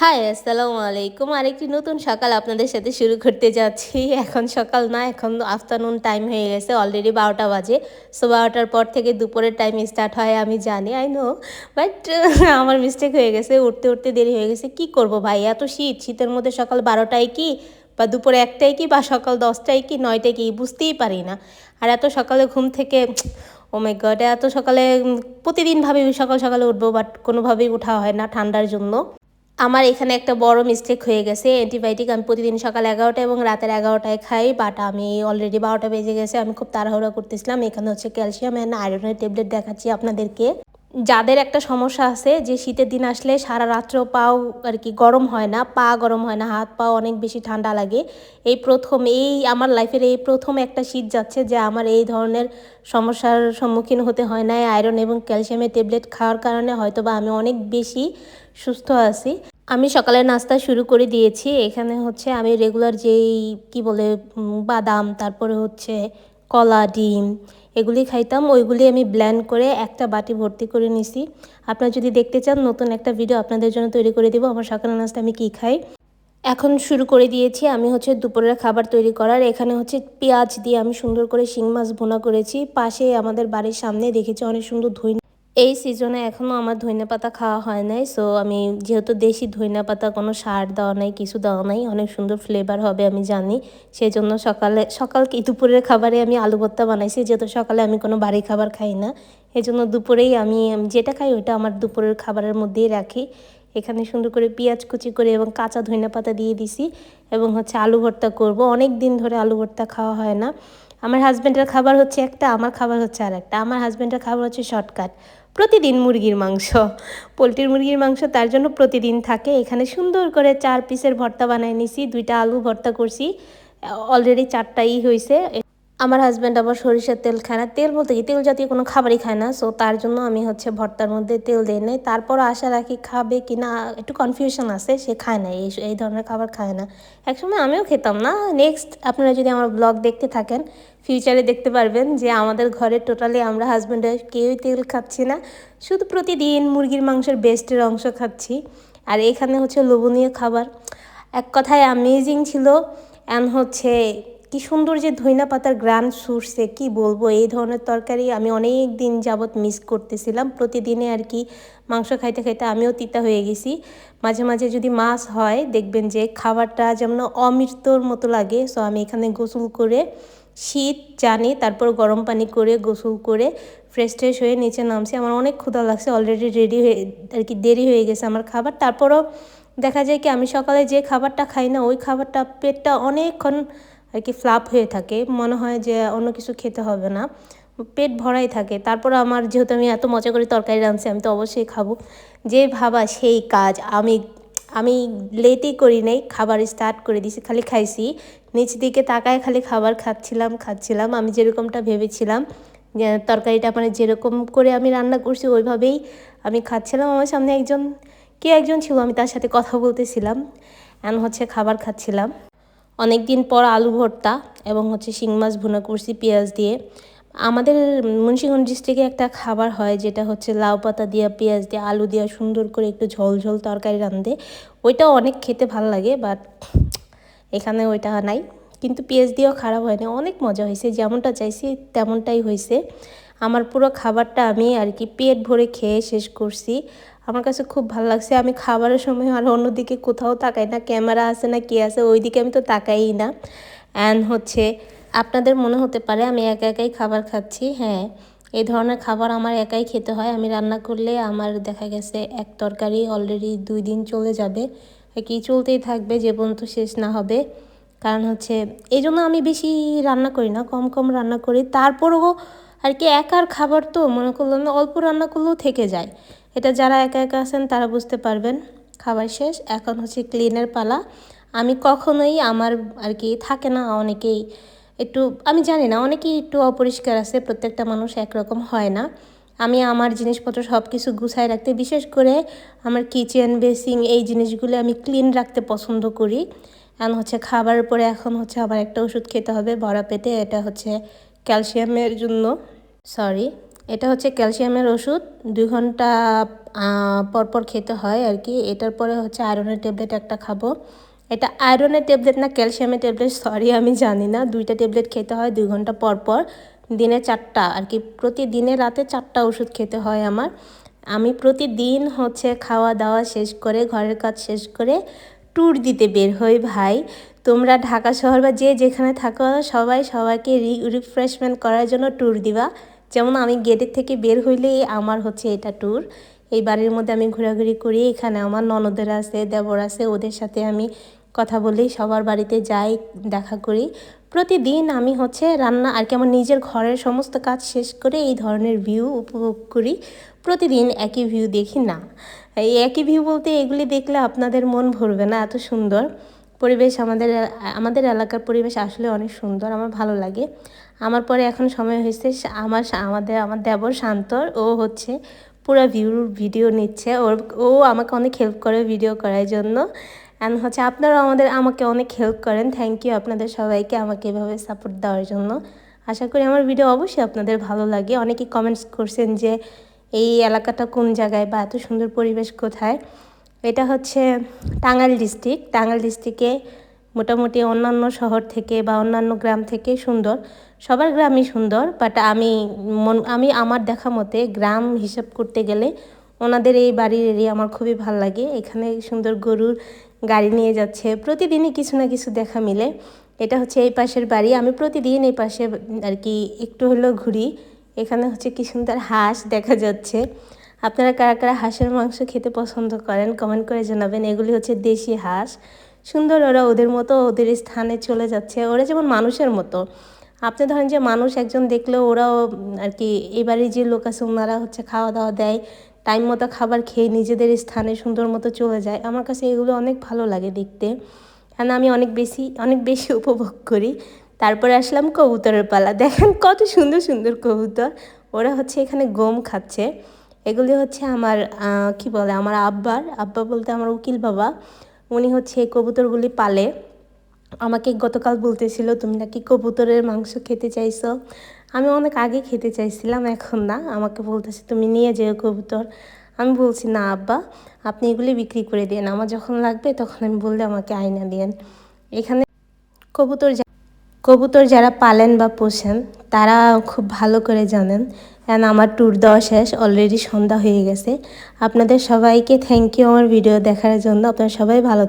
High, আসসালামু আলাইকুম। আরেকটি নতুন সকাল আপনাদের সাথে শুরু করতে যাচ্ছি। এখন সকাল না, এখন আফটারনুন টাইম হয়ে গেছে। অলরেডি ১২টা বাজে। সো ১২টার পর থেকে দুপুরের টাইম স্টার্ট হয় আমি জানি, আই নো। বাট আমার মিস্টেক হয়ে গেছে। উঠতে দেরি হয়ে গেছে। কি করব ভাই? এত শীত। শীতের মধ্যে সকাল ১২টায় কি বা দুপুরে ১টায় কি বা সকাল ১০টায় কি ৯টায় কি বুঝতেই পারি না। আর এত সকালে ঘুম থেকে ও মাই গড! এত সকালে প্রতিদিন ভাবি সকালে উঠবো, বাট কোনোভাবেই উঠা হয় না ঠান্ডার জন্য। আমার এখানে একটা বড় মিস্টেক হয়ে গেছে। অ্যান্টিবায়োটিক আমি প্রতিদিন সকাল ১১টা এবং রাতের ১১টায় খাই। বাট আমি অলরেডি ১২টা বেজে গেছে। আমি খুব তাড়াহুড়া করতেছিলাম। এখানে হচ্ছে ক্যালসিয়াম অ্যান্ড আয়রনের ট্যাবলেট দেখাচ্ছি আপনাদেরকে। যাদের একটা সমস্যা আছে যে শীতের দিন আসলে সারা রাত্র পাও আরকি গরম হয় না, পা গরম হয় না, হাত পা অনেক বেশি ঠান্ডা লাগে। এই আমার লাইফের এই ১ম একটা শীত যাচ্ছে যে আমার এই ধরনের সমস্যার সম্মুখীন হতে হয় নাই। আয়রন এবং ক্যালসিয়ামের ট্যাবলেট খাওয়ার কারণে হয়তোবা আমি অনেক বেশি সুস্থ আছি। আমি সকালের নাস্তা শুরু করে দিয়েছি। এখানে হচ্ছে আমি রেগুলার যেই কি বলে বাদাম, তারপরে হচ্ছে কলা, ডিম এগুলি খাইতাম। ওইগুলি আমি ব্লেন্ড করে একটা বাটি ভর্তি করে নিছি। আপনারা যদি দেখতে চান নতুন একটা ভিডিও আপনাদের জন্য তৈরি করে দিব আমার সকালের নাস্তা আমি কী খাই। এখন শুরু করে দিয়েছি আমি হচ্ছে দুপুরের খাবার তৈরি করার। এখানে হচ্ছে পেঁয়াজ দিয়ে আমি সুন্দর করে শিং মাছ ভুনা করেছি। পাশে আমাদের বাড়ির সামনে দেখেছি অনেক সুন্দর এই সিজনে এখনও আমার ধইন্যাপাতা খাওয়া হয় নাই। সো আমি যেহেতু দেশি ধইন্যাপাতা, কোনো সার দেওয়া নাই, কিছু দেওয়া নাই, অনেক সুন্দর ফ্লেভার হবে আমি জানি। সেজন্য সকাল কি দুপুরের খাবারে আমি আলু ভর্তা বানাইছি, যেহেতু সকালে আমি কোনো ভারী খাবার খাই না। এজন্য দুপুরেই আমি যেটা খাই ওইটা আমার দুপুরের খাবারের মধ্যেই রাখি। এখানে সুন্দর করে পেঁয়াজ কুচি করে এবং কাঁচা ধইন্যাপাতা দিয়ে দিছি এবং হচ্ছে আলু ভর্তা করব। অনেক দিন ধরে আলু ভর্তা খাওয়া হয় না। আমার হাজব্যান্ডের খাবার হচ্ছে একটা, আমার খাবার হচ্ছে আরেকটা। আমার হাজব্যান্ডের খাবার হচ্ছে শর্টকাট, প্রতিদিন মুরগির মাংস, পোলট্রির মুরগির মাংস তার জন্য প্রতিদিন থাকে। এখানে সুন্দর করে ৪ পিসের ভর্তা বানায় নিছি, ২টা আলু ভর্তা করছি, অলরেডি ৪টাই হয়েছে। আমার হাজব্যান্ড আবার সরিষার তেল খায় না, তেল বলতে কি তেল জাতীয় কোনো খাবারই খায় না। সো তার জন্য আমি হচ্ছে ভর্তার মধ্যে তেল দিই নাই। তারপর আশা রাখি খাবে কি না, একটু কনফিউশন আছে, সে খায় না, এই ধরনের খাবার খায় না। একসময় আমিও খেতাম না। নেক্সট আপনারা যদি আমার ব্লগ দেখতে থাকেন ফিউচারে দেখতে পারবেন যে আমাদের ঘরে টোটালি আমরা হাজব্যান্ডের কেউই তেল খাচ্ছি না, শুধু প্রতিদিন মুরগির মাংসের বেস্টের অংশ খাচ্ছি। আর এখানে হচ্ছে লোভনীয় খাবার, এক কথায় অ্যামেজিং ছিল। অ্যান্ড হচ্ছে কি সুন্দর যে ধইনা পাতার গ্রান ছুটছে, কি বলবো, এই ধরনের তরকারি আমি অনেক দিন যাবৎ মিস করতেছিলাম। প্রতিদিনে আর কি মাংস খাইতে খাইতে আমিও তিতা হয়ে গেছি। মাঝে মাঝে যদি মাছ হয় দেখবেন যে খাবারটা যেমন অমৃতর মতো লাগে। সো আমি এখানে গোসল করে, শীত জানি, তারপর গরম পানি করে গোসল করে ফ্রেশ হয়ে নিচে নামছি। আমার অনেক ক্ষুধা লাগছে, অলরেডি রেডি হয়ে আর কি দেরি হয়ে গেছে আমার খাবার। তারপরও দেখা যায় কি আমি সকালে যে খাবারটা খাই না ওই খাবারটা পেটটা অনেকক্ষণ আর কি ফ্লাপ হয়ে থাকে, মনে হয় যে অন্য কিছু খেতে হবে না, পেট ভরাই থাকে। তারপর আমার যেহেতু আমি এত মজা করে তরকারি রাঁধছি আমি তো অবশ্যই খাবো, যে ভাবা সেই কাজ। আমি লেটই করি নাই, খাবার স্টার্ট করে দিছি, খালি খাইছি, নিচ দিকে তাকায় খালি খাবার খাচ্ছিলাম। আমি যেরকমটা ভেবেছিলাম যে তরকারিটা মানে যেরকম করে আমি রান্না করছি ওইভাবেই আমি খাচ্ছিলাম। আমার সামনে একজন ছিল, আমি তার সাথে কথা বলতেছিলাম অ্যান্ড হচ্ছে খাবার খাচ্ছিলাম। অনেক দিন পর আলু ভর্তা এবং হচ্ছে শিং মাছ ভুনা করছি পেঁয়াজ দিয়ে। আমাদের মুন্সিগঞ্জ ডিস্ট্রিক্টে একটা খাবার হয় যেটা হচ্ছে লাউ পাতা দিয়া পেঁয়াজ দিয়ে আলু দিয়া সুন্দর করে একটু ঝোল ঝোল তরকারি রাঁধে, ওইটাও অনেক খেতে ভালো লাগে। বাট এখানে ওইটা নাই, কিন্তু পেঁয়াজ দিয়েও খারাপ হয়নি, অনেক মজা হয়েছে, যেমনটা চাইছি তেমনটাই হয়েছে। আমার পুরো খাবারটা আমি আর কি পেট ভরে খেয়ে শেষ করছি। আমার কাছে খুব ভালো লাগছে। আমি খাবারের সময় আর অন্যদিকে কোথাও তাকাই না, ক্যামেরা আছে না কে আছে ওইদিকে আমি তো তাকাই না। অ্যান্ড হচ্ছে আপনাদের মনে হতে পারে আমি একাই খাবার খাচ্ছি। হ্যাঁ, এই ধরনের খাবার আমার একাই খেতে হয়। আমি রান্না করলে আমার দেখা গেছে এক তরকারি অলরেডি 2 দিন চলে যাবে, কি চলতেই থাকবে যে পর্যন্ত শেষ না হবে। কারণ হচ্ছে এই জন্য আমি বেশি রান্না করি না, কম রান্না করি। তারপরও আর কি একার খাবার তো মনে করলাম অল্প রান্না করলেও থেকে যায়। এটা যারা একা আছেন তারা বুঝতে পারবেন। খাবার শেষ, এখন হচ্ছে ক্লিনের পালা। আমি কখনোই আমার আর কি থাকে না অনেকেই একটু, আমি জানি না, অনেকেই একটু অপরিষ্কার আছে, প্রত্যেকটা মানুষ একরকম হয় না। আমি আমার জিনিসপত্র সব কিছু গুছায় রাখতে, বিশেষ করে আমার কিচেন বেসিং এই জিনিসগুলো আমি ক্লিন রাখতে পছন্দ করি। এখন হচ্ছে খাবারের পরে এখন হচ্ছে আবার একটা ওষুধ খেতে হবে ভরা পেটে, এটা হচ্ছে ক্যালসিয়ামের জন্য, সরি এটা হচ্ছে ক্যালসিয়ামের ওষুধ, 2 ঘন্টা পর পর খেতে হয় আর কি। এটার পরে হচ্ছে আয়রনের ট্যাবলেট একটা খাবো। এটা আয়রনের ট্যাবলেট না ক্যালসিয়ামের ট্যাবলেট, সরি আমি জানি না। 2টা ট্যাবলেট খেতে হয় 2 ঘন্টা পর পর, দিনে 4টা আর কি। প্রতিদিনে রাতে 4টা ওষুধ খেতে হয় আমার। আমি প্রতিদিন হচ্ছে খাওয়া দাওয়া শেষ করে, ঘরের কাজ শেষ করে ট্যুর দিতে বের হই ভাই। তোমরা ঢাকা শহর বা যে যেখানে থাকো সবাই সবাইকে রিফ্রেশমেন্ট করার জন্য ট্যুর দিবা। যেমন আমি গেটের থেকে বের হইলেই আমার হচ্ছে এটা ট্যুর। এই বাড়ির মধ্যে আমি ঘোরাঘুরি করি, এখানে আমার ননদের আছে, দেবর আছে, ওদের সাথে আমি কথা বলি, সবার বাড়িতে যাই, দেখা করি। প্রতিদিন আমি হচ্ছে রান্না আর কি আমার নিজের ঘরের সমস্ত কাজ শেষ করে এই ধরনের ভিউ উপভোগ করি। প্রতিদিন একই ভিউ দেখি না, এই একই ভিউ বলতে এগুলি দেখলে আপনাদের মন ভরবে না, এত সুন্দর পরিবেশ। আমাদের এলাকার পরিবেশ আসলে অনেক সুন্দর, আমার ভালো লাগে। আমার পরে এখন সময় হয়েছে আমার দেবর শান্তর, ও হচ্ছে পুরো ভিডিও নিচ্ছে। ও আমাকে অনেক হেল্প করে ভিডিও করার জন্য। অ্যান্ড হচ্ছে আপনারাও আমাকে অনেক হেল্প করেন। থ্যাংক ইউ আপনাদের সবাইকে আমাকে এভাবে সাপোর্ট দেওয়ার জন্য। আশা করি আমার ভিডিও অবশ্যই আপনাদের ভালো লাগে। অনেকেই কমেন্টস করছেন যে এই এলাকাটা কোন জায়গায় বা এত সুন্দর পরিবেশ কোথায়। এটা হচ্ছে টাঙ্গাইল ডিস্ট্রিক্ট। টাঙ্গাইল ডিস্ট্রিক্টে মোটামুটি অন্যান্য শহর থেকে বা অন্যান্য গ্রাম থেকে সুন্দর, সবার গ্রামই সুন্দর, বাট আমি আমার দেখা মতে গ্রাম হিসাব করতে গেলে ওনাদের এই বাড়ির এরিয়া আমার খুবই ভালো লাগে। এখানে সুন্দর গরুর গাড়ি নিয়ে যাচ্ছে, প্রতিদিনই কিছু না কিছু দেখা মিলে। এটা হচ্ছে এই পাশের বাড়ি, আমি প্রতিদিন এই পাশে আর কি একটু হলেও ঘুরি। এখানে হচ্ছে কি সুন্দর হাঁস দেখা যাচ্ছে। আপনারা কারা কারা হাঁসের মাংস খেতে পছন্দ করেন কমেন্ট করে জানাবেন। এগুলি হচ্ছে দেশি হাঁস, সুন্দর। ওরা ওদের মতো ওদের স্থানে চলে যাচ্ছে, ওরা যেমন মানুষের মতো। আপনি ধরেন যে মানুষ একজন দেখলেও ওরাও আর কি, এবারে যে লোক আছে ওনারা হচ্ছে খাওয়া দাওয়া দেয়, টাইম মতো খাবার খেয়ে নিজেদের স্থানে সুন্দর মতো চলে যায়। আমার কাছে এগুলো অনেক ভালো লাগে দেখতে, কারণ আমি অনেক বেশি উপভোগ করি। তারপরে আসলাম কবুতরের পালা, দেখেন কত সুন্দর সুন্দর কবুতর। ওরা হচ্ছে এখানে গম খাচ্ছে। এগুলি হচ্ছে আমার কি বলে, আমার আব্বা বলতে আমার উকিল বাবা, উনি হচ্ছে এই কবুতরগুলি পালে। আমাকে গতকাল বলতেছিল তুমি নাকি কবুতরের মাংস খেতে চাইছো। আমি অনেক আগে খেতে চাইছিলাম, এখন না। আমাকে বলতেছে তুমি নিয়ে যেও কবুতর। আমি বলছি না আব্বা, আপনি এগুলি বিক্রি করে দিন, আমার যখন লাগবে তখন আমি বললে আমাকে আয়না দিন। এখানে কবুতর কবুতর যারা পালেন বা পোষেন তারা খুব ভালো করে জানেন। অ্যান্ড আমার ট্যুর দেওয়া শেষ, অলরেডি সন্ধ্যা হয়ে গেছে। আপনাদের সবাইকে থ্যাংক ইউ আমার ভিডিও দেখার জন্য। আপনারা সবাই ভালো